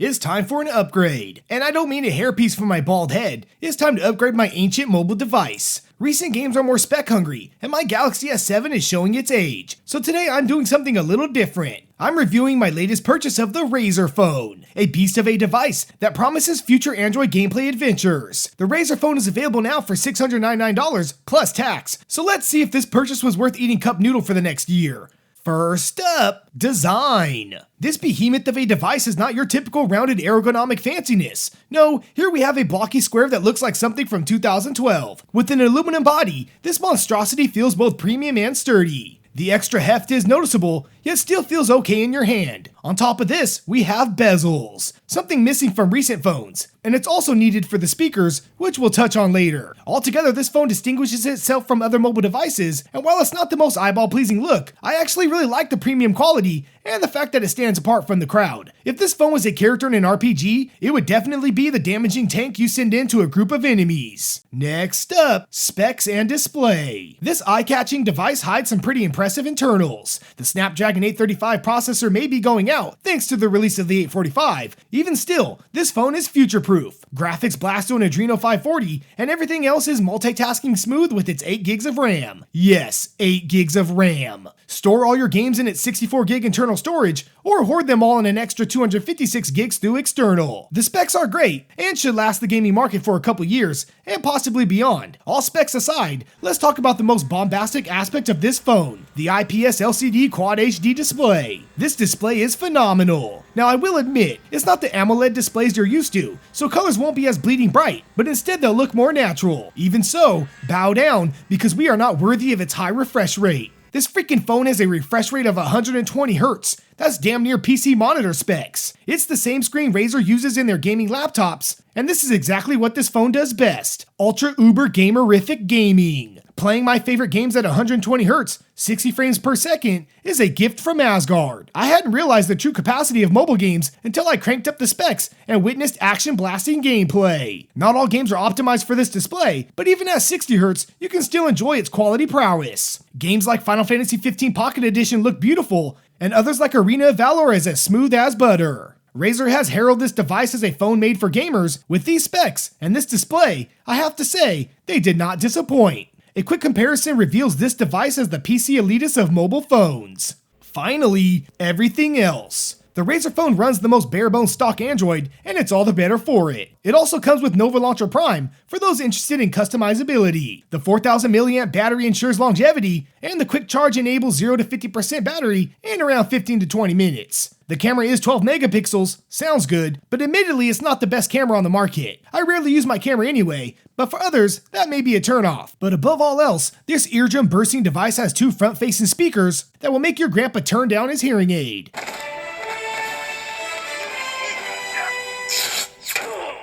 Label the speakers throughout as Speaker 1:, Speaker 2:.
Speaker 1: It's time for an upgrade. And I don't mean a hairpiece for my bald head. It's time to upgrade my ancient mobile device. Recent games are more spec hungry, and my Galaxy S7 is showing its age. So today I'm doing something a little different. I'm reviewing my latest purchase of the Razer phone, a beast of a device that promises future Android gameplay adventures. The Razer phone is available now for $699 plus tax, so let's see if this purchase was worth eating cup noodle for the next year. First up, design. This behemoth of a device is not your typical rounded ergonomic fanciness. No, here we have a blocky square that looks like something from 2012. With an aluminum body, this monstrosity feels both premium and sturdy. The extra heft is noticeable, yet still feels okay in your hand. On top of this, we have bezels, something missing from recent phones, and it's also needed for the speakers, which we'll touch on later. Altogether, this phone distinguishes itself from other mobile devices, and while it's not the most eyeball-pleasing look, I actually really like the premium quality and the fact that it stands apart from the crowd. If this phone was a character in an RPG, it would definitely be the damaging tank you send into a group of enemies. Next up, specs and display. This eye-catching device hides some pretty impressive internals. The Snapdragon 835 processor may be going out thanks to the release of the 845. Even still, this phone is future-proof. Graphics blast to an Adreno 540, and everything else is multitasking smooth with its 8 gigs of RAM. Yes, 8 gigs of RAM. Store all your games in its 64 gig internal storage, or hoard them all in an extra 256 gigs through external. The specs are great, and should last the gaming market for a couple years, and possibly beyond. All specs aside, let's talk about the most bombastic aspect of this phone, the IPS LCD Quad HD display. This display is phenomenal. Now I will admit, it's not the AMOLED displays you're used to, so colors won't be as bleeding bright, but instead they'll look more natural. Even so, bow down, because we are not worthy of its high refresh rate. This freaking phone has a refresh rate of 120 Hz. That's damn near PC monitor specs. It's the same screen Razer uses in their gaming laptops, and this is exactly what this phone does best. Ultra uber gamerific gaming. Playing my favorite games at 120 Hz, 60 frames per second, is a gift from Asgard. I hadn't realized the true capacity of mobile games until I cranked up the specs and witnessed action-blasting gameplay. Not all games are optimized for this display, but even at 60 Hz, you can still enjoy its quality prowess. Games like Final Fantasy XV Pocket Edition look beautiful, and others like Arena of Valor is as smooth as butter. Razer has heralded this device as a phone made for gamers. With these specs and this display, I have to say, they did not disappoint. A quick comparison reveals this device as the PC elitist of mobile phones. Finally, everything else. The Razer phone runs the most bare-bones stock Android, and it's all the better for it. It also comes with Nova Launcher Prime for those interested in customizability. The 4000 mAh battery ensures longevity, and the quick charge enables 0 to 50% battery in around 15 to 20 minutes. The camera is 12 megapixels, sounds good, but admittedly it's not the best camera on the market. I rarely use my camera anyway, but for others, that may be a turnoff. But above all else, this eardrum-bursting device has 2 front-facing speakers that will make your grandpa turn down his hearing aid.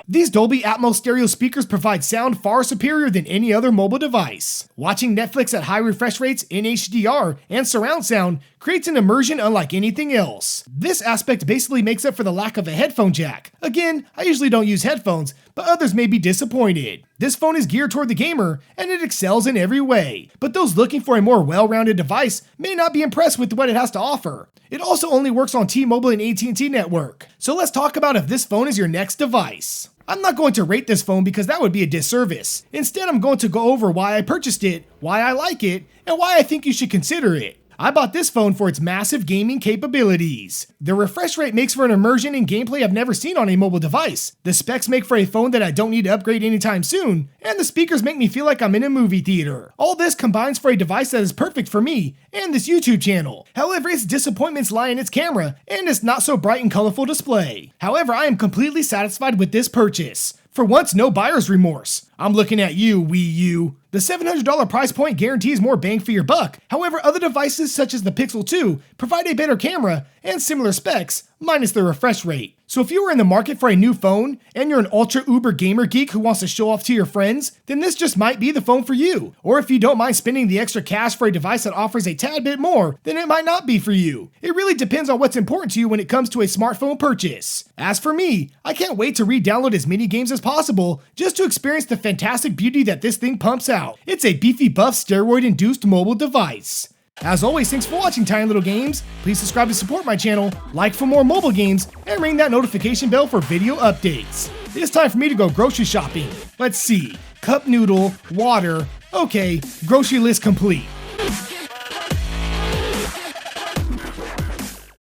Speaker 1: These Dolby Atmos stereo speakers provide sound far superior than any other mobile device. Watching Netflix at high refresh rates in HDR and surround sound creates an immersion unlike anything else. This aspect basically makes up for the lack of a headphone jack. Again, I usually don't use headphones, but others may be disappointed. This phone is geared toward the gamer, and it excels in every way. But those looking for a more well-rounded device may not be impressed with what it has to offer. It also only works on T-Mobile and AT&T network. So let's talk about if this phone is your next device. I'm not going to rate this phone because that would be a disservice. Instead, I'm going to go over why I purchased it, why I like it, and why I think you should consider it. I bought this phone for its massive gaming capabilities. The refresh rate makes for an immersion in gameplay I've never seen on a mobile device. The specs make for a phone that I don't need to upgrade anytime soon, and the speakers make me feel like I'm in a movie theater. All this combines for a device that is perfect for me and this YouTube channel. However, its disappointments lie in its camera and its not so bright and colorful display. However, I am completely satisfied with this purchase. For once, no buyer's remorse. I'm looking at you, Wii U. The $700 price point guarantees more bang for your buck. However, other devices such as the Pixel 2 provide a better camera and similar specs, minus the refresh rate. So if you are in the market for a new phone, and you're an ultra uber gamer geek who wants to show off to your friends, then this just might be the phone for you. Or if you don't mind spending the extra cash for a device that offers a tad bit more, then it might not be for you. It really depends on what's important to you when it comes to a smartphone purchase. As for me, I can't wait to re-download as many games as possible, just to experience the fantastic beauty that this thing pumps out. It's a beefy buff steroid-induced mobile device. As always, thanks for watching Tiny Little Games. Please subscribe to support my channel, like for more mobile games, and ring that notification bell for video updates. It's time for me to go grocery shopping. Let's see. Cup noodle, water. Okay, grocery list complete.